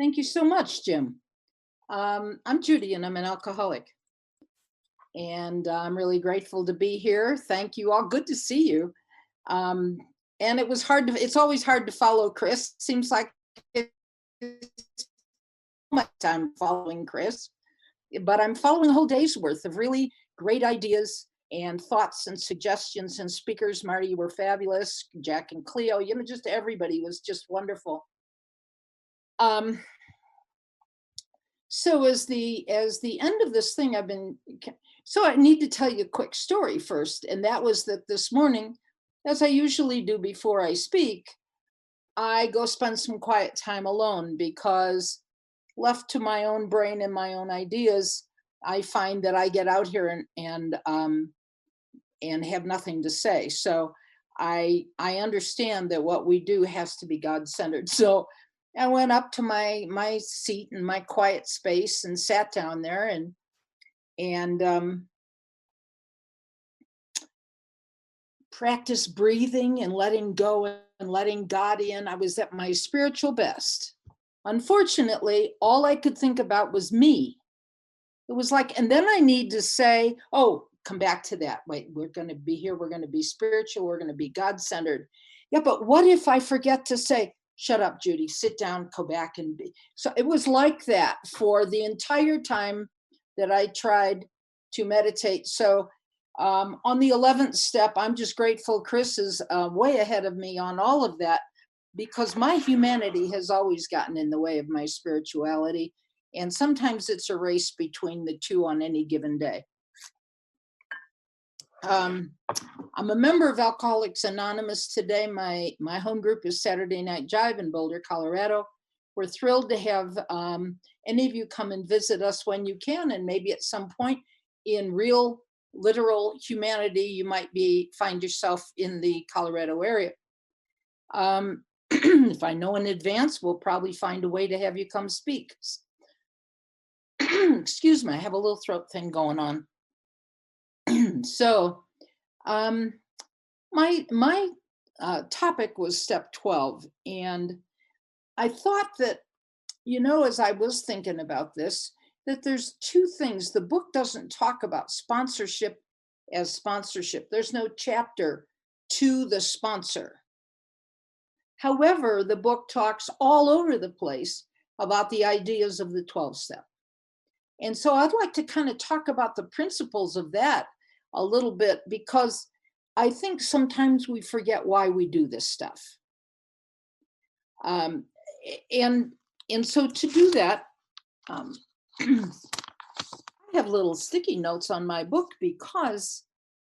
Thank you so much, Jim. I'm Judy and I'm an alcoholic. And I'm really grateful to be here. Thank you all. Good to see you. Um, and it's always hard to follow Chris. Seems like it's my time following Chris, but I'm following a whole day's worth of really great ideas and thoughts and suggestions and speakers. Marty, you were fabulous. Jack and Cleo, just everybody was just wonderful. Um, So as the end of this thing, so I need to tell you a quick story first, and that was that this morning, as I usually do before I speak, I go spend some quiet time alone because left to my own brain and my own ideas, I find that I get out here and have nothing to say. So I understand that what we do has to be God centered. So I went up to my seat in my quiet space and sat down there and practiced breathing and letting go and letting God in. I was at my spiritual best. Unfortunately, all I could think about was me. It was like, and then I need to say, oh, come back to that. Wait, we're going to be here. We're going to be spiritual. We're going to be God centered. Yeah, but what if I forget to say, shut up, Judy, sit down, go back and be. So it was like that for the entire time that I tried to meditate. So on the 11th step, I'm just grateful Chris is way ahead of me on all of that because my humanity has always gotten in the way of my spirituality. And sometimes it's a race between the two on any given day. I'm a member of Alcoholics Anonymous today. My home group is Saturday Night Jive in Boulder, Colorado. We're thrilled to have any of you come and visit us when you can, and maybe at some point in real, literal humanity, you might find yourself in the Colorado area. If I know in advance, we'll probably find a way to have you come speak. Excuse me, I have a little throat thing going on. So my topic was step 12, and I thought that, as I was thinking about this, that there's two things. The book doesn't talk about sponsorship as sponsorship. There's no chapter to the sponsor. However, the book talks all over the place about the ideas of the 12 step. And so I'd like to kind of talk about the principles of that a little bit because I think sometimes we forget why we do this stuff. Um, and so to do that, I have little sticky notes on my book because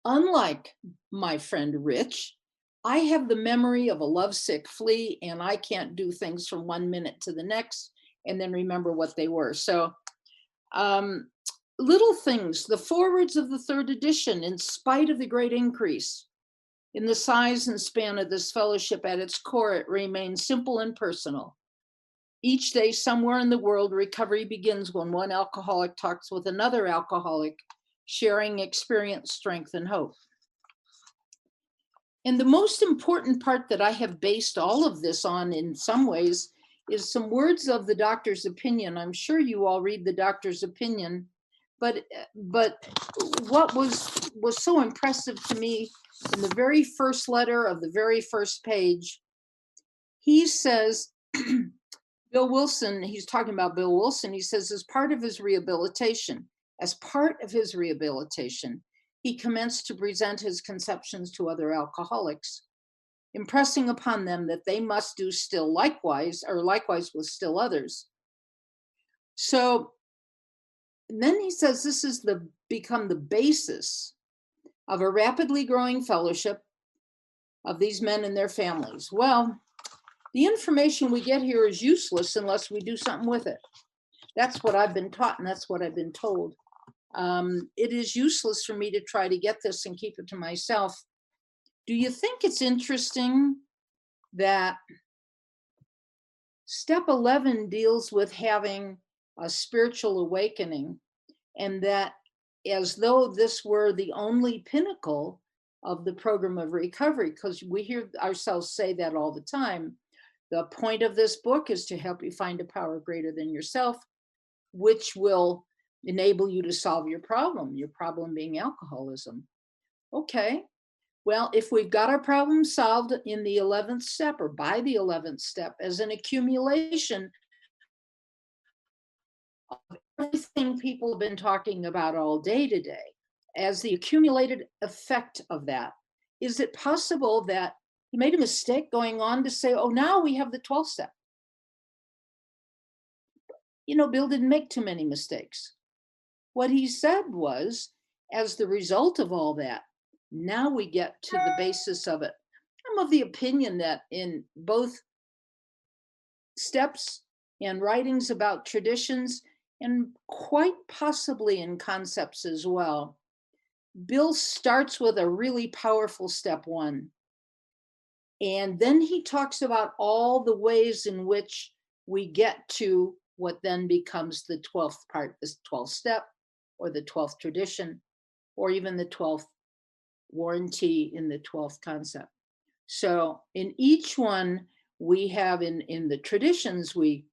unlike my friend Rich, I have the memory of a lovesick flea and I can't do things from 1 minute to the next and then remember what they were. So little things, the forwards of the third edition, in spite of the great increase in the size and span of this fellowship, at its core, it remains simple and personal. Each day, somewhere in the world, recovery begins when one alcoholic talks with another alcoholic, sharing experience, strength, and hope. And the most important part that I have based all of this on, in some ways, is some words of the doctor's opinion. I'm sure you all read the doctor's opinion, but what was so impressive to me in the very first letter of the very first page, he says, Bill Wilson, he's talking about Bill Wilson, he says, as part of his rehabilitation, he commenced to present his conceptions to other alcoholics, impressing upon them that they must do still likewise, or likewise with still others. So then he says this is become the basis of a rapidly growing fellowship of these men and their families. Well, the information we get here is useless unless we do something with it. That's what I've been taught, and that's what I've been told. It is useless for me to try to get this and keep it to myself. Do you think it's interesting that step 11 deals with having a spiritual awakening, and that as though this were the only pinnacle of the program of recovery, because we hear ourselves say that all the time, The point of this book is to help you find a power greater than yourself, which will enable you to solve your problem being alcoholism. Okay, well, if we've got our problem solved in the 11th step or by the 11th step as an accumulation of everything people have been talking about all day today, as the accumulated effect of that, is it possible that he made a mistake going on to say, oh, now we have the 12th step? Bill didn't make too many mistakes. What he said was, as the result of all that, now we get to the basis of it. I'm of the opinion that in both steps and writings about traditions, and quite possibly in concepts as well, Bill starts with a really powerful step one. And then he talks about all the ways in which we get to what then becomes the 12th part, this 12th step, or the 12th tradition, or even the 12th warranty in the 12th concept. So in each one, we have in the traditions, we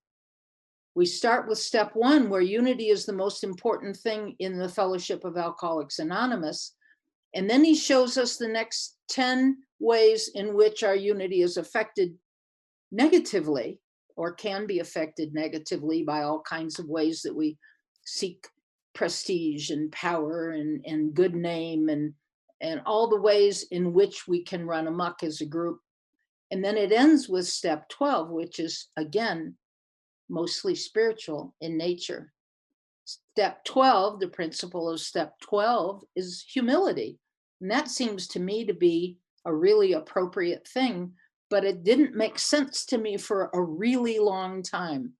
start with step one, where unity is the most important thing in the Fellowship of Alcoholics Anonymous. And then he shows us the next 10 ways in which our unity is affected negatively, or can be affected negatively by all kinds of ways that we seek prestige and power and good name and all the ways in which we can run amok as a group. And then it ends with step 12, which is, again, mostly spiritual in nature. Step 12, the principle of step 12 is humility. And that seems to me to be a really appropriate thing, but it didn't make sense to me for a really long time.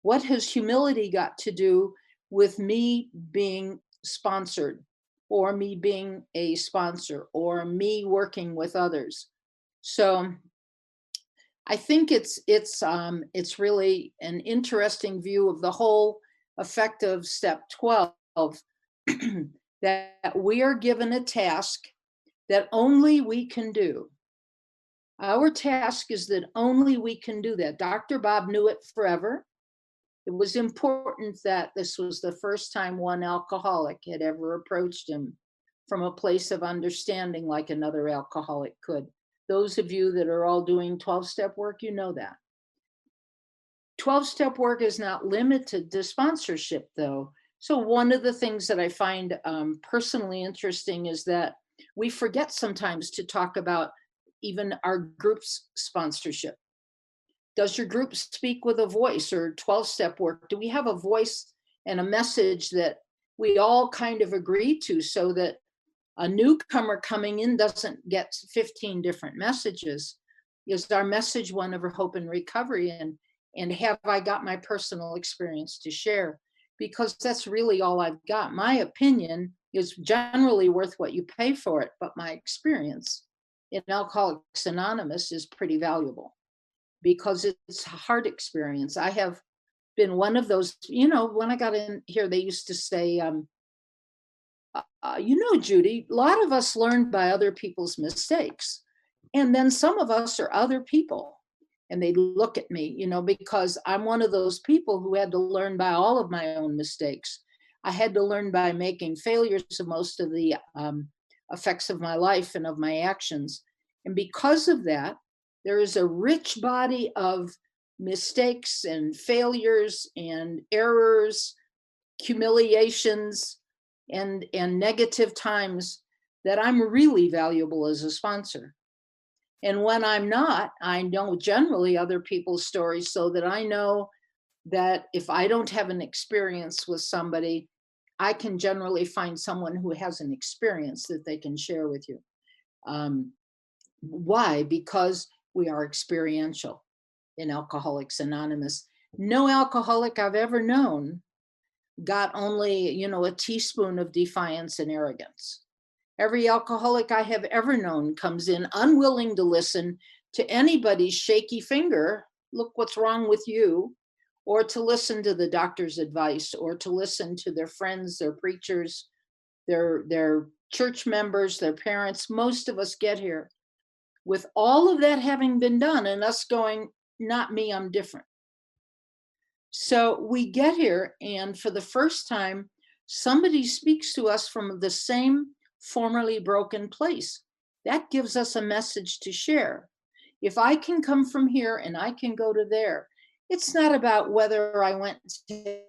What has humility got to do with me being sponsored, or me being a sponsor, or me working with others? So I think it's really an interesting view of the whole effect of step 12, that we are given a task that only we can do. Our task is that only we can do that. Dr. Bob knew it forever. It was important that this was the first time one alcoholic had ever approached him from a place of understanding like another alcoholic could. Those of you that are all doing 12-step work, you know that. 12-step work is not limited to sponsorship, though. So one of the things that I find personally interesting is that we forget sometimes to talk about even our group's sponsorship. Does your group speak with a voice, or 12-step work? Do we have a voice and a message that we all kind of agree to, so that a newcomer coming in doesn't get 15 different messages? Is our message one of hope and recovery? And have I got my personal experience to share? Because that's really all I've got. My opinion is generally worth what you pay for it, but my experience in Alcoholics Anonymous is pretty valuable, because it's a hard experience. I have been one of those, when I got in here, they used to say, Judy, a lot of us learned by other people's mistakes. And then some of us are other people. And they look at me, because I'm one of those people who had to learn by all of my own mistakes. I had to learn by making failures of most of the effects of my life and of my actions. And because of that, there is a rich body of mistakes and failures and errors, humiliations, and negative times that I'm really valuable as a sponsor. And when I'm not, I know generally other people's stories, so that I know that if I don't have an experience with somebody, I can generally find someone who has an experience that they can share with you. Why? Because we are experiential in Alcoholics Anonymous. No alcoholic I've ever known got only, a teaspoon of defiance and arrogance. Every alcoholic I have ever known comes in unwilling to listen to anybody's shaky finger, look what's wrong with you, or to listen to the doctor's advice, or to listen to their friends, their preachers, their church members, their parents. Most of us get here with all of that having been done, and us going, not me, I'm different. So we get here, and for the first time, somebody speaks to us from the same formerly broken place. That gives us a message to share. If I can come from here and I can go to there, it's not about whether I went to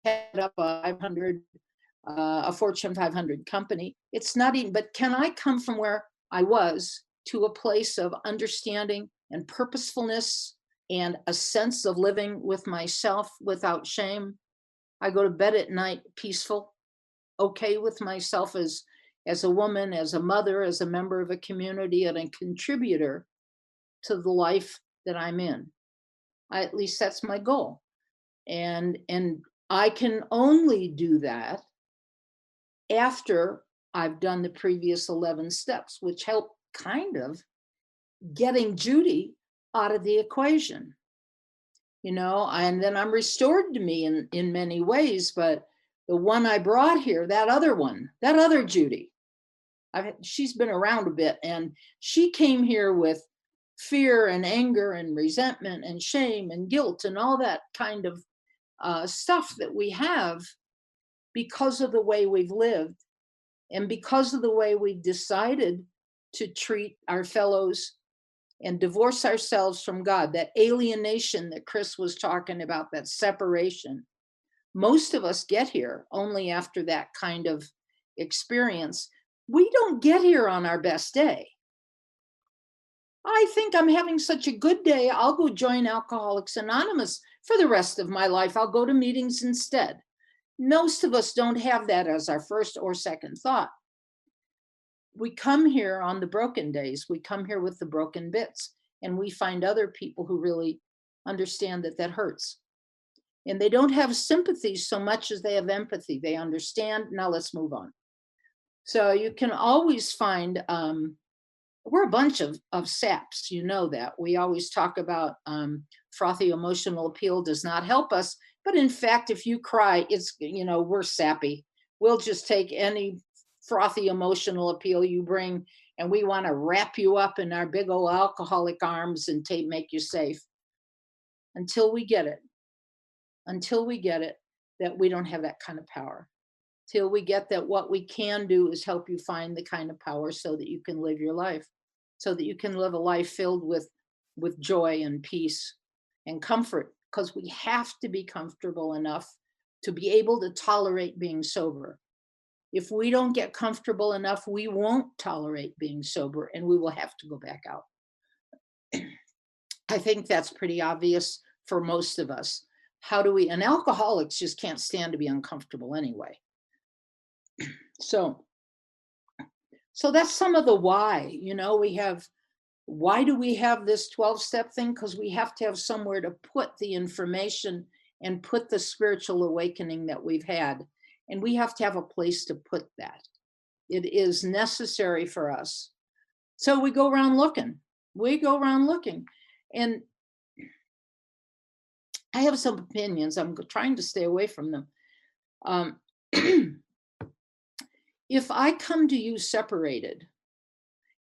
head up a 500, a Fortune 500 company. It's not even, but can I come from where I was to a place of understanding and purposefulness and a sense of living with myself without shame? I go to bed at night peaceful, okay with myself as a woman, as a mother, as a member of a community, and a contributor to the life that I'm in. At least that's my goal. And I can only do that after I've done the previous 11 steps, which help kind of getting Judy out of the equation. And then I'm restored to me in many ways, but the one I brought here, that other Judy, she's been around a bit, and she came here with fear and anger and resentment and shame and guilt and all that kind of stuff that we have because of the way we've lived and because of the way we've decided to treat our fellows and divorce ourselves from God, that alienation that Chris was talking about, that separation. Most of us get here only after that kind of experience. We don't get here on our best day. I think I'm having such a good day, I'll go join Alcoholics Anonymous for the rest of my life. I'll go to meetings instead. Most of us don't have that as our first or second thought. We come here on the broken days. We come here with the broken bits, and we find other people who really understand that that hurts. And they don't have sympathy so much as they have empathy. They understand. Now let's move on. So you can always find, we're a bunch of saps, you know that. We always talk about frothy emotional appeal does not help us. But in fact, if you cry, we're sappy. We'll just take any frothy emotional appeal you bring, and we want to wrap you up in our big old alcoholic arms and make you safe until we get it that we don't have that kind of power, till we get that what we can do is help you find the kind of power so that you can live your life, so that you can live a life filled with joy and peace and comfort, because we have to be comfortable enough to be able to tolerate being sober. If we don't get comfortable enough, we won't tolerate being sober, and we will have to go back out. I think that's pretty obvious for most of us. And alcoholics just can't stand to be uncomfortable anyway. So that's some of the why. Why do we have this 12-step thing? Because we have to have somewhere to put the information and put the spiritual awakening that we've had. And we have to have a place to put that. It is necessary for us. So we go around looking. And I have some opinions. I'm trying to stay away from them. If I come to you separated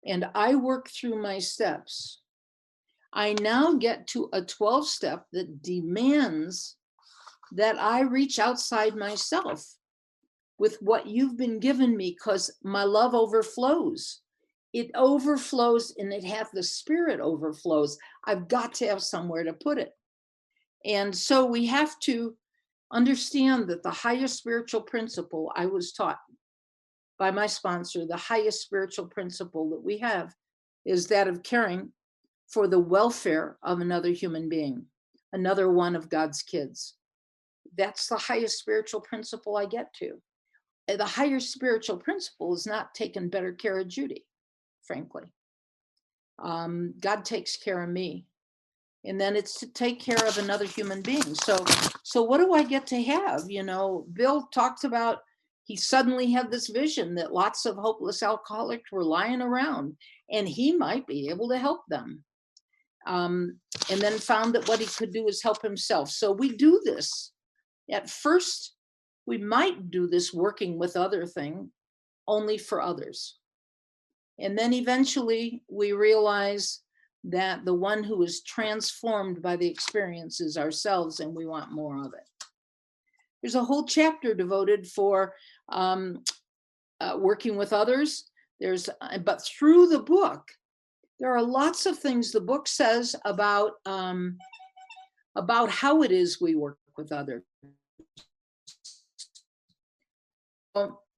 and I work through my steps, I now get to a 12-step that demands that I reach outside myself with what you've been given me, because my love overflows. It overflows, and the spirit overflows. I've got to have somewhere to put it. And so we have to understand that the highest spiritual principle I was taught by my sponsor, the highest spiritual principle that we have is that of caring for the welfare of another human being, another one of God's kids. That's the highest spiritual principle I get to. The higher spiritual principle is not taking better care of Judy, frankly. God takes care of me. And then it's to take care of another human being. So what do I get to have? Bill talked about, he suddenly had this vision that lots of hopeless alcoholics were lying around and he might be able to help them. And then found that what he could do is help himself. So we do this. At first, we might do this working with other thing only for others. And then eventually we realize that the one who is transformed by the experience is ourselves, and we want more of it. There's a whole chapter devoted for working with others. But through the book, there are lots of things the book says about how it is we work with others.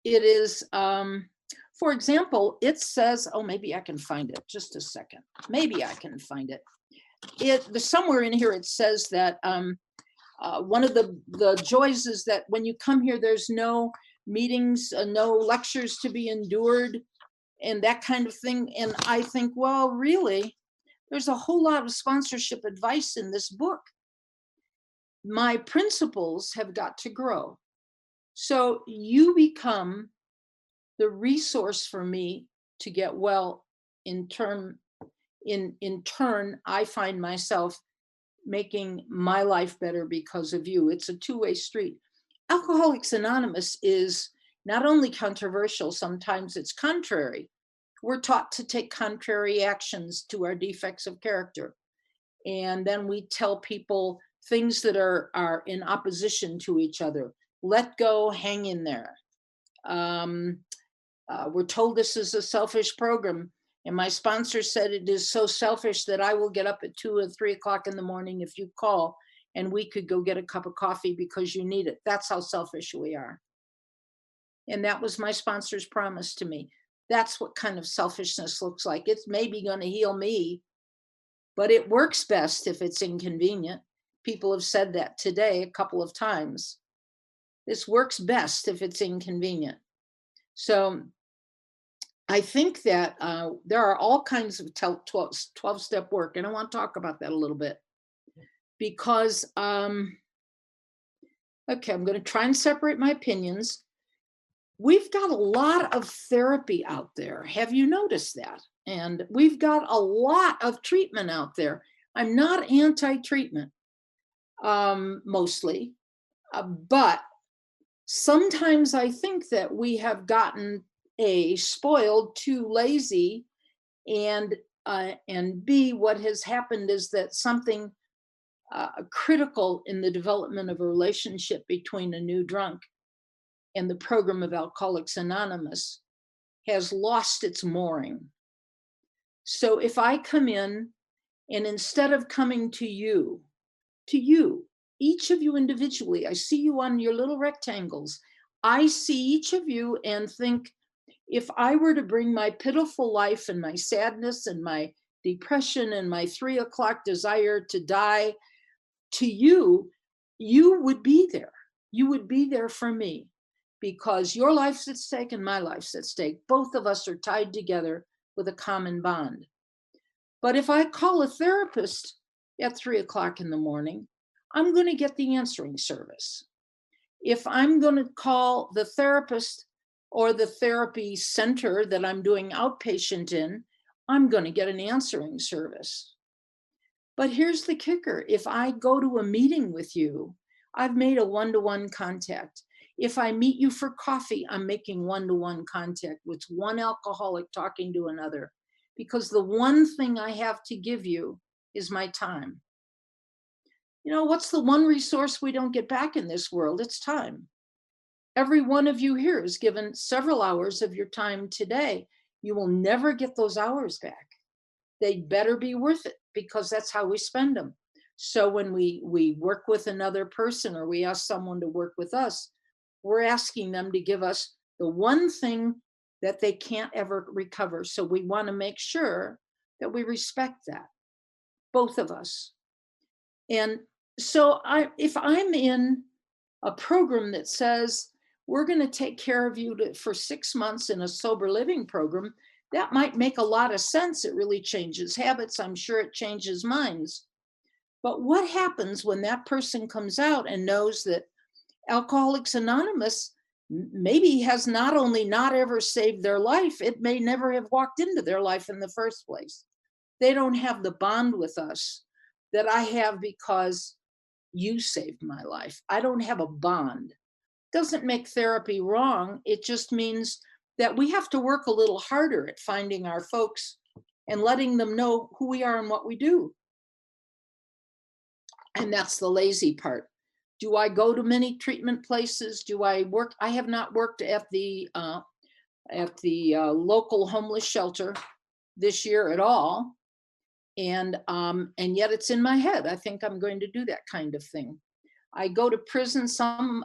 It is, for example, it says, oh, maybe I can find it. Just a second. Maybe I can find it. Somewhere in here it says that one of the joys is that when you come here, there's no meetings, no lectures to be endured, and that kind of thing. And I think, well, really, there's a whole lot of sponsorship advice in this book. My principles have got to grow. So you become the resource for me to get well. In turn, I find myself making my life better because of you. It's a two-way street. Alcoholics Anonymous is not only controversial, sometimes it's contrary. We're taught to take contrary actions to our defects of character. And then we tell people things that are in opposition to each other. Let go, hang in there. We're told this is a selfish program. And my sponsor said it is so selfish that I will get up at 2 or 3 o'clock in the morning if you call, and we could go get a cup of coffee because you need it. That's how selfish we are. And that was my sponsor's promise to me. That's what kind of selfishness looks like. It's maybe going to heal me, but it works best if it's inconvenient. People have said that today a couple of times. This works best if it's inconvenient. So I think that there are all kinds of 12-step work, and I want to talk about that a little bit because, okay, I'm going to try and separate my opinions. We've got a lot of therapy out there. Have you noticed that? And we've got a lot of treatment out there. I'm not anti-treatment, mostly, but sometimes I think that we have gotten spoiled, too lazy, and B, what has happened is that something critical in the development of a relationship between a new drunk and the program of Alcoholics Anonymous has lost its mooring. So if I come in and instead of coming to you, each of you individually, I see you on your little rectangles. I see each of you and think, if I were to bring my pitiful life and my sadness and my depression and my 3 o'clock desire to die to you, you would be there. You would be there for me because your life's at stake and my life's at stake. Both of us are tied together with a common bond. But if I call a therapist at 3 o'clock in the morning, I'm going to get the answering service. If I'm going to call the therapist or the therapy center that I'm doing outpatient in, I'm going to get an answering service. But here's the kicker. If I go to a meeting with you, I've made a one-to-one contact. If I meet you for coffee, I'm making one-to-one contact with one alcoholic talking to another, because the one thing I have to give you is my time. You know, what's the one resource we don't get back in this world? It's time. Every one of you here is given several hours of your time today. You will never get those hours back. They'd better be worth it because that's how we spend them. So when we work with another person or we ask someone to work with us, we're asking them to give us the one thing that they can't ever recover. So we want to make sure that we respect that, both of us. And so if I'm in a program that says, we're going to take care of you for 6 months in a sober living program, that might make a lot of sense. It really changes habits. I'm sure it changes minds. But what happens when that person comes out and knows that Alcoholics Anonymous maybe has not only not ever saved their life, it may never have walked into their life in the first place. They don't have the bond with us that I have because you saved my life. I don't have a bond. Doesn't make therapy wrong. It just means that we have to work a little harder at finding our folks and letting them know who we are and what we do. And that's the lazy part. Do I go to many treatment places? Do I work? I have not worked at the local homeless shelter this year at all, and yet it's in my head. I think I'm going to do that kind of thing. I go to prison. Some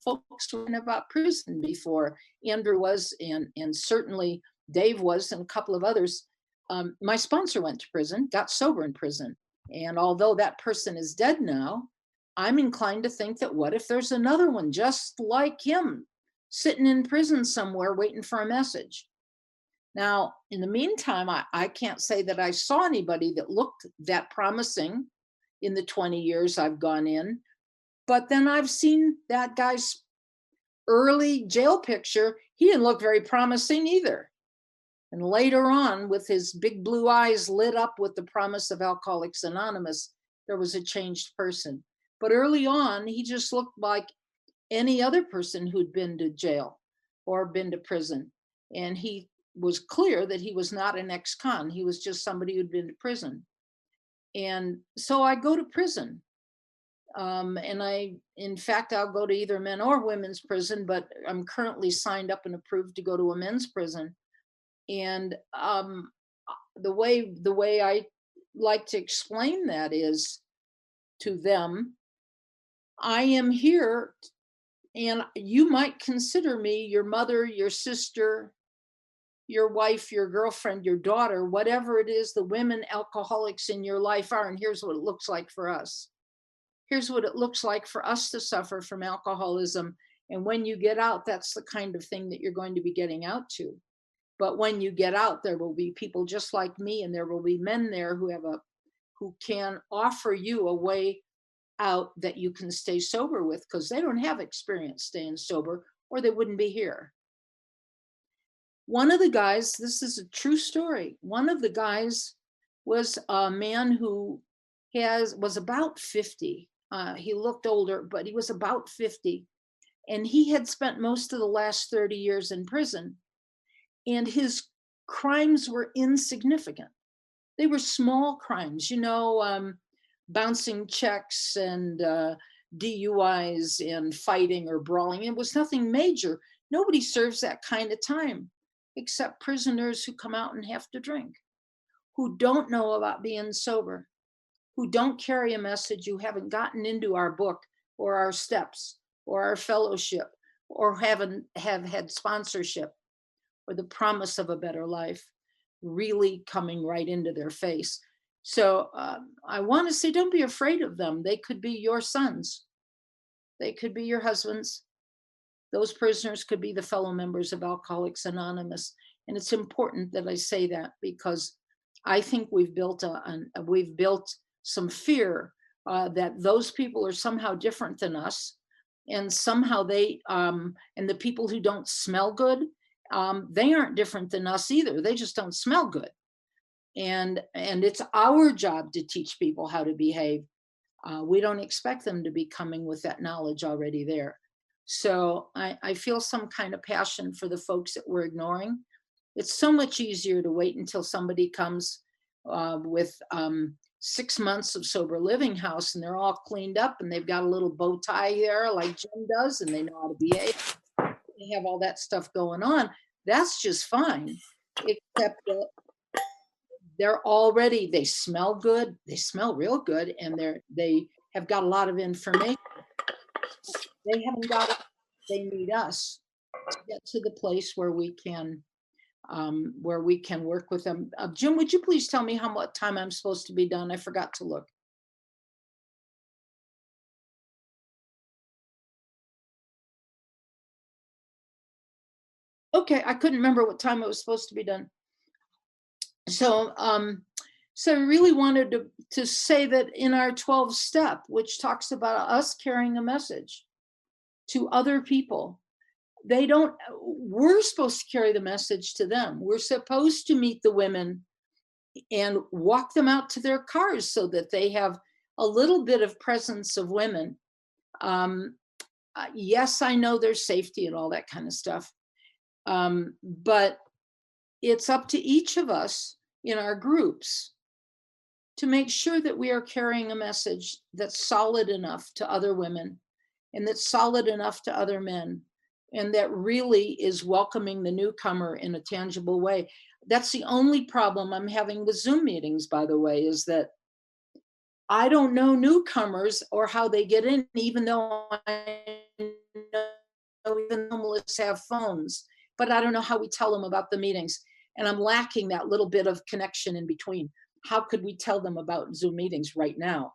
folks were about prison before. Andrew was, and certainly Dave was, and a couple of others. My sponsor went to prison, got sober in prison. And although that person is dead now, I'm inclined to think that what if there's another one just like him sitting in prison somewhere waiting for a message? Now, in the meantime, I can't say that I saw anybody that looked that promising in the 20 years I've gone in. But then I've seen that guy's early jail picture. He didn't look very promising either. And later on, with his big blue eyes lit up with the promise of Alcoholics Anonymous, there was a changed person. But early on, he just looked like any other person who'd been to jail or been to prison. And he was clear that he was not an ex-con. He was just somebody who'd been to prison. And so I go to prison. And in fact, I'll go to either men or women's prison, but I'm currently signed up and approved to go to a men's prison. And the way I like to explain that is to them, I am here, and you might consider me your mother, your sister, your wife, your girlfriend, your daughter, whatever it is the women alcoholics in your life are. And here's what it looks like for us. Here's what it looks like for us to suffer from alcoholism. And when you get out, that's the kind of thing that you're going to be getting out to. But when you get out, there will be people just like me, and there will be men there who can offer you a way out that you can stay sober with, because they don't have experience staying sober or they wouldn't be here. One of the guys, this is a true story. One of the guys was a man who was about 50. He looked older, but he was about 50. And he had spent most of the last 30 years in prison. And his crimes were insignificant. They were small crimes, bouncing checks and DUIs and fighting or brawling. It was nothing major. Nobody serves that kind of time except prisoners who come out and have to drink, who don't know about being sober, who don't carry a message, who haven't gotten into our book or our steps or our fellowship or have had sponsorship or the promise of a better life really coming right into their face. So I want to say, don't be afraid of them. They could be your sons. They could be your husbands. Those prisoners could be the fellow members of Alcoholics Anonymous. And it's important that I say that, because I think we've built some fear that those people are somehow different than us. And somehow and the people who don't smell good, they aren't different than us either. They just don't smell good. And it's our job to teach people how to behave. We don't expect them to be coming with that knowledge already there. So I feel some kind of passion for the folks that we're ignoring. It's so much easier to wait until somebody comes with 6 months of sober living house and they're all cleaned up and they've got a little bow tie there like Jim does, and they know how to behave. They have all that stuff going on. That's just fine, except that they smell good, they smell real good, and they have got a lot of information. They haven't got it. They need us to get to the place where we can work with them. Jim, would you please tell me how much time I'm supposed to be done? I forgot to look. Okay, I couldn't remember what time it was supposed to be done. So I really wanted to say that in our 12 step, which talks about us carrying a message to other people, we're supposed to carry the message to them. We're supposed to meet the women and walk them out to their cars so that they have a little bit of presence of women. Yes, I know there's safety and all that kind of stuff. But it's up to each of us in our groups to make sure that we are carrying a message that's solid enough to other women and that's solid enough to other men and that really is welcoming the newcomer in a tangible way. That's the only problem I'm having with Zoom meetings, by the way, is that I don't know newcomers or how they get in, even though I know even homeless have phones, but I don't know how we tell them about the meetings. And I'm lacking that little bit of connection in between. How could we tell them about Zoom meetings right now?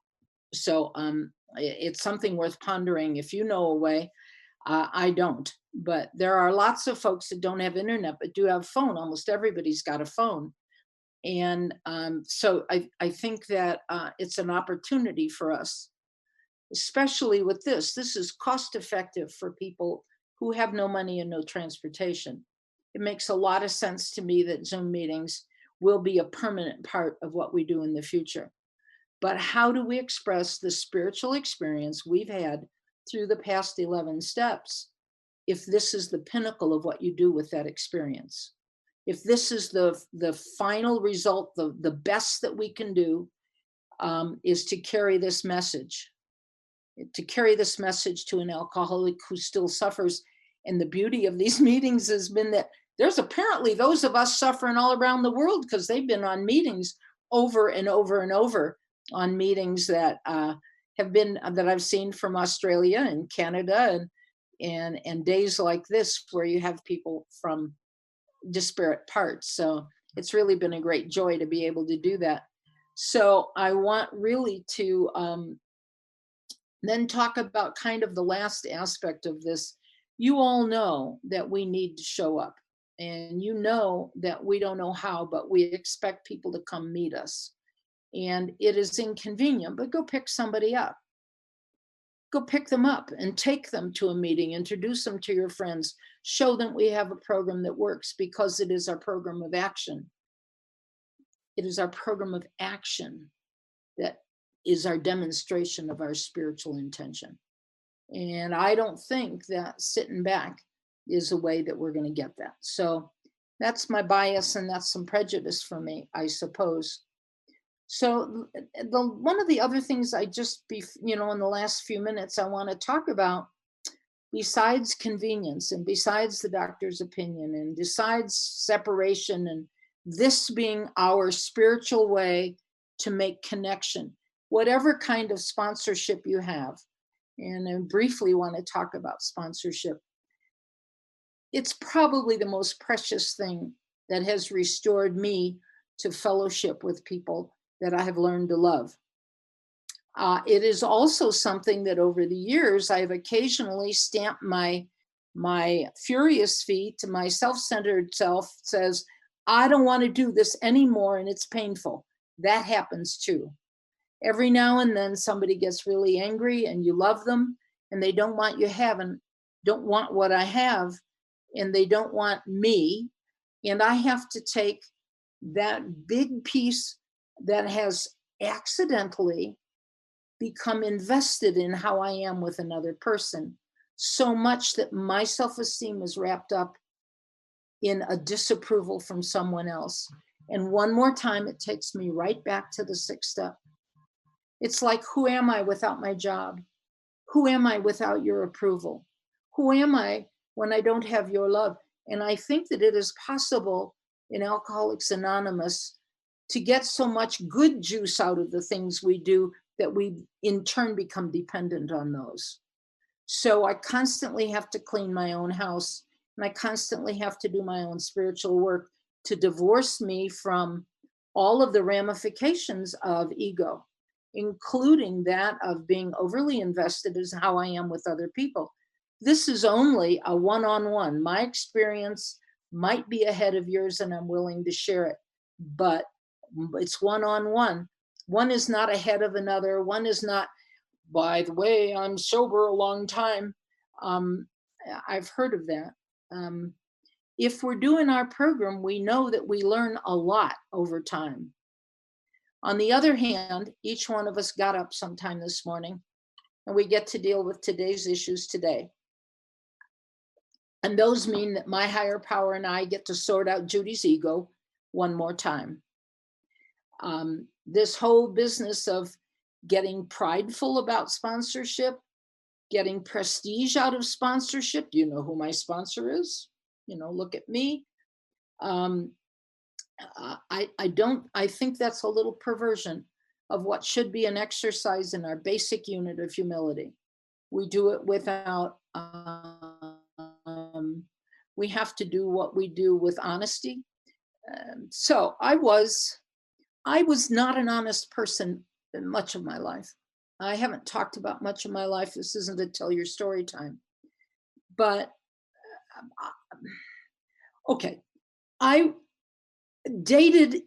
So it's something worth pondering. If you know a way, I don't. But there are lots of folks that don't have internet but do have phone. Almost everybody's got a phone. And so I think that it's an opportunity for us, especially with this. This is cost effective for people who have no money and no transportation. It makes a lot of sense to me that Zoom meetings will be a permanent part of what we do in the future. But how do we express the spiritual experience we've had through the past 11 steps if this is the pinnacle of what you do with that experience? If this is the final result, the best that we can do is to carry this message to an alcoholic who still suffers. And the beauty of these meetings has been that there's apparently those of us suffering all around the world because they've been on meetings over and over and over, on meetings that have been that I've seen from Australia and Canada and days like this where you have people from disparate parts. So it's really been a great joy to be able to do that. So I want really to then talk about kind of the last aspect of this. You all know that we need to show up, and you know that we don't know how, but we expect people to come meet us. And it is inconvenient, but go pick somebody up. Go pick them up and take them to a meeting, introduce them to your friends, show them we have a program that works because it is our program of action. It is our program of action that is our demonstration of our spiritual intention. And I don't think that sitting back is a way that we're going to get that. So that's my bias and that's some prejudice for me, I suppose. So the one of the other things I just in the last few minutes I want to talk about, besides convenience and besides the doctor's opinion and besides separation and this being our spiritual way to make connection, whatever kind of sponsorship you have, and I briefly want to talk about sponsorship. It's probably the most precious thing that has restored me to fellowship with people that I have learned to love. It is also something that over the years I've occasionally stamped my furious feet. My self-centered self says, I don't want to do this anymore and it's painful. That happens too. Every now and then somebody gets really angry and you love them and they don't want don't want what I have, and they don't want me. And I have to take that big piece that has accidentally become invested in how I am with another person so much that my self-esteem is wrapped up in a disapproval from someone else. And one more time, it takes me right back to the sixth step. It's like, who am I without my job? Who am I without your approval? Who am I when I don't have your love? And I think that it is possible in Alcoholics Anonymous to get so much good juice out of the things we do that we in turn become dependent on those. So I constantly have to clean my own house and I constantly have to do my own spiritual work to divorce me from all of the ramifications of ego, including that of being overly invested as how I am with other people. This is only a one-on-one. My experience might be ahead of yours and I'm willing to share it, but it's one-on-one. One is not ahead of another. One is not, by the way, I'm sober a long time. I've heard of that. If we're doing our program, we know that we learn a lot over time. On the other hand, each one of us got up sometime this morning and we get to deal with today's issues today. And those mean that my higher power and I get to sort out Judy's ego one more time. This whole business of getting prideful about sponsorship, getting prestige out of sponsorship. You know who my sponsor is? Look at me. I think that's a little perversion of what should be an exercise in our basic unit of humility. We do it without, we have to do what we do with honesty. So I was not an honest person in much of my life. I haven't talked about much of my life. This isn't a tell your story time. But okay, I dated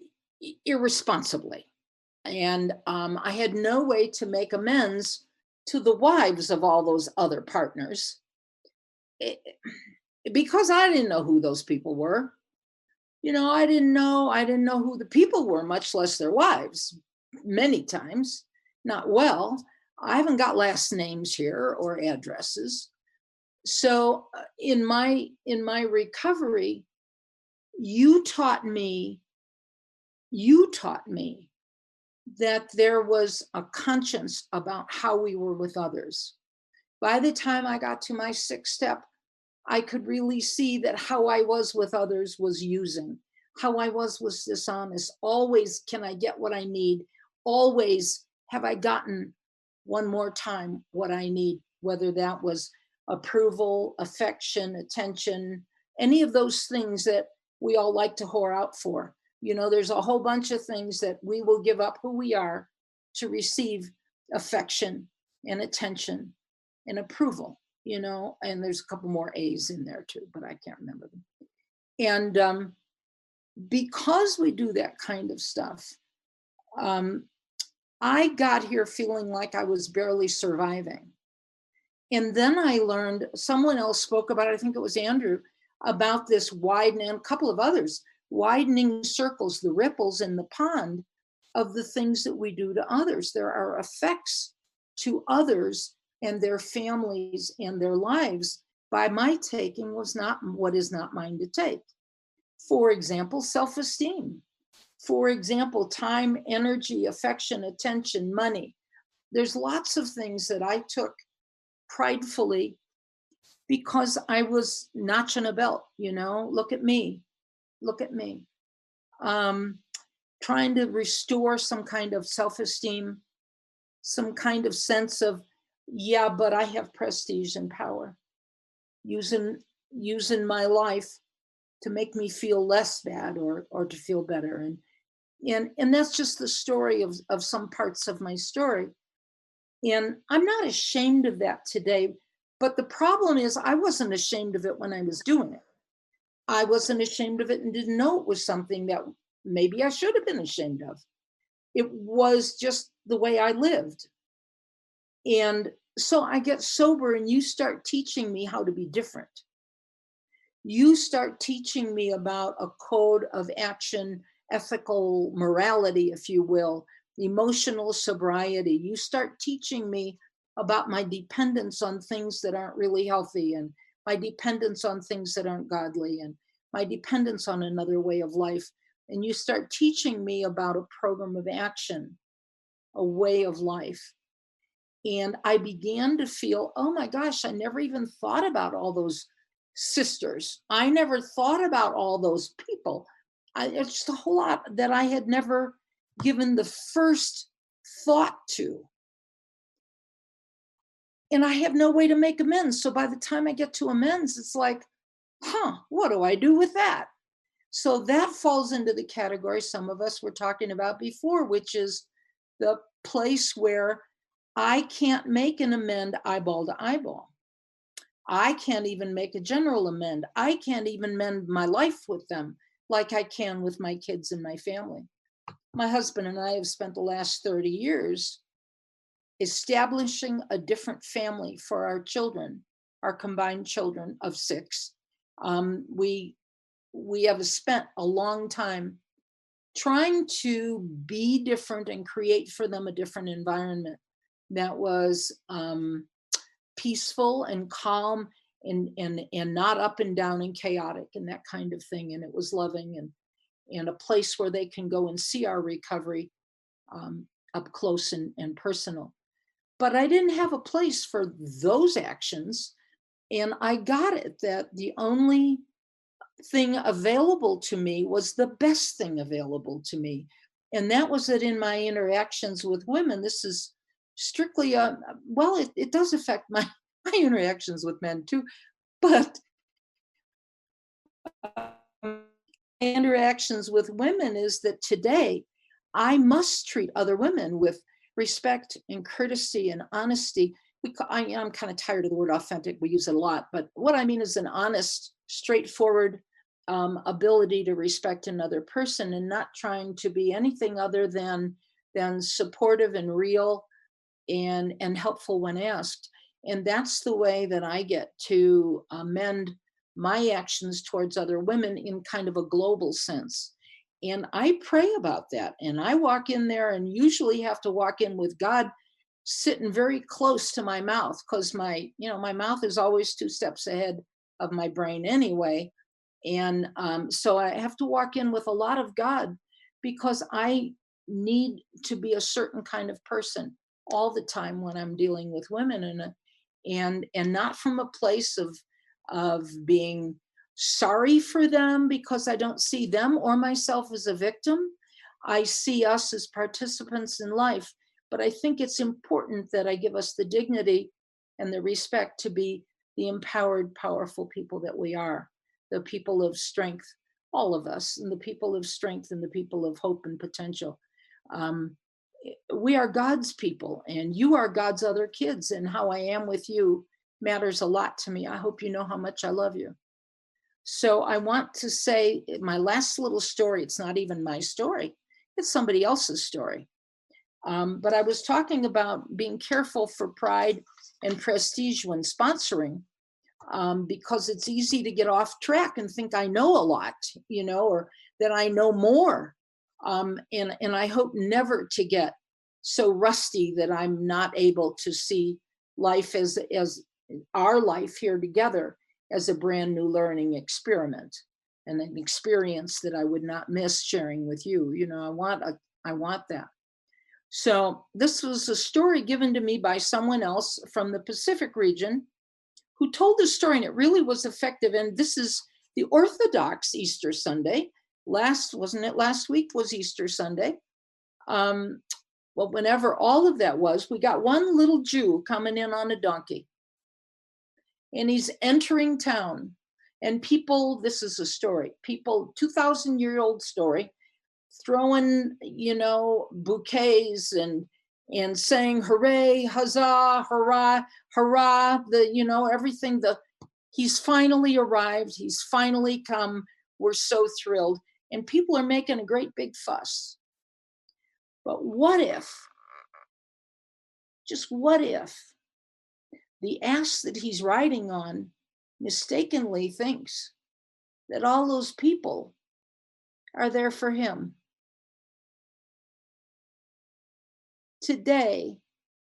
irresponsibly, and I had no way to make amends to the wives of all those other partners, because I didn't know who those people were. I didn't know who the people were, much less their wives. Many times, not well. I haven't got last names here or addresses. So in my recovery, you taught me that there was a conscience about how we were with others. By the time I got to my 6th step, I could really see that how I was with others was using. How I was dishonest. Always, can I get what I need? Always, have I gotten one more time what I need? Whether that was approval, affection, attention, any of those things that we all like to whore out for. There's a whole bunch of things that we will give up who we are to receive affection and attention and approval, and there's a couple more A's in there too, but I can't remember them. And because we do that kind of stuff, I got here feeling like I was barely surviving. And then I learned, someone else spoke about it, I think it was Andrew, about this widening, and a couple of others, widening circles, the ripples in the pond of the things that we do to others. There are effects to others and their families and their lives by my taking what is not mine to take. For example, self-esteem. For example, time, energy, affection, attention, money. There's lots of things that I took pridefully because I was notching a belt, look at me. Trying to restore some kind of self-esteem, some kind of sense of, yeah, but I have prestige and power, using my life to make me feel less bad or to feel better. And that's just the story of some parts of my story. And I'm not ashamed of that today. But the problem is I wasn't ashamed of it when I was doing it. I wasn't ashamed of it and didn't know it was something that maybe I should have been ashamed of. It was just the way I lived. And so I get sober and you start teaching me how to be different. You start teaching me about a code of action, ethical morality, if you will, emotional sobriety. You start teaching me about my dependence on things that aren't really healthy, and my dependence on things that aren't godly, and my dependence on another way of life. And you start teaching me about a program of action, a way of life. And I began to feel, oh my gosh, I never even thought about all those sisters. I never thought about all those people. It's just a whole lot that I had never given the first thought to. And I have no way to make amends. So by the time I get to amends, it's like, what do I do with that? So that falls into the category some of us were talking about before, which is the place where I can't make an amend eyeball to eyeball. I can't even make a general amend. I can't even mend my life with them like I can with my kids and my family. My husband and I have spent the last 30 years establishing a different family for our children, our combined children of 6. We have spent a long time trying to be different and create for them a different environment that was peaceful and calm and not up and down and chaotic and that kind of thing. And it was loving and a place where they can go and see our recovery up close and personal. But I didn't have a place for those actions. And I got it that the only thing available to me was the best thing available to me. And that was that in my interactions with women, this is strictly well, it does affect my my interactions with men too, but interactions with women is that today I must treat other women with respect and courtesy and honesty. I'm kind of tired of the word authentic. We use it a lot, but what I mean is an honest, straightforward ability to respect another person and not trying to be anything other than supportive and real and helpful when asked. And that's the way that I get to amend my actions towards other women in kind of a global sense. And I pray about that. And I walk in there and usually have to walk in with God sitting very close to my mouth because my mouth is always 2 steps ahead of my brain anyway. And so I have to walk in with a lot of God because I need to be a certain kind of person all the time when I'm dealing with women and not from a place of being sorry for them because I don't see them or myself as a victim. I see us as participants in life, but I think it's important that I give us the dignity and the respect to be the empowered, powerful people that we are, the people of strength, all of us, and the people of strength and the people of hope and potential. Um, we are God's people, and you are God's other kids, and how I am with you matters a lot to me. I hope you know how much I love you. So I want to say my last little story, it's not even my story, it's somebody else's story. But I was talking about being careful for pride and prestige when sponsoring, because it's easy to get off track and think I know a lot, or that I know more. And I hope never to get so rusty that I'm not able to see life as our life here together as a brand new learning experiment and an experience that I would not miss sharing with you. I want that. So this was a story given to me by someone else from the Pacific region who told the story, and it really was effective. And this is the Orthodox Easter Sunday. Wasn't it last week was Easter Sunday? Well, whenever all of that was, we got one little Jew coming in on a donkey. And he's entering town. And people, this is a story, 2,000-year-old story, throwing, bouquets and saying hooray, huzzah, hurrah, hurrah, everything. He's finally arrived. He's finally come. We're so thrilled. And people are making a great big fuss. But just what if the ass that he's riding on mistakenly thinks that all those people are there for him? Today,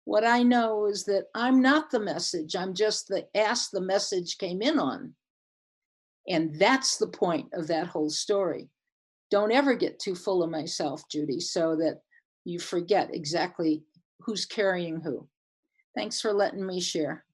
what I know is that I'm not the message. I'm just the ass the message came in on. And that's the point of that whole story. Don't ever get too full of myself, Judy, so that you forget exactly who's carrying who. Thanks for letting me share.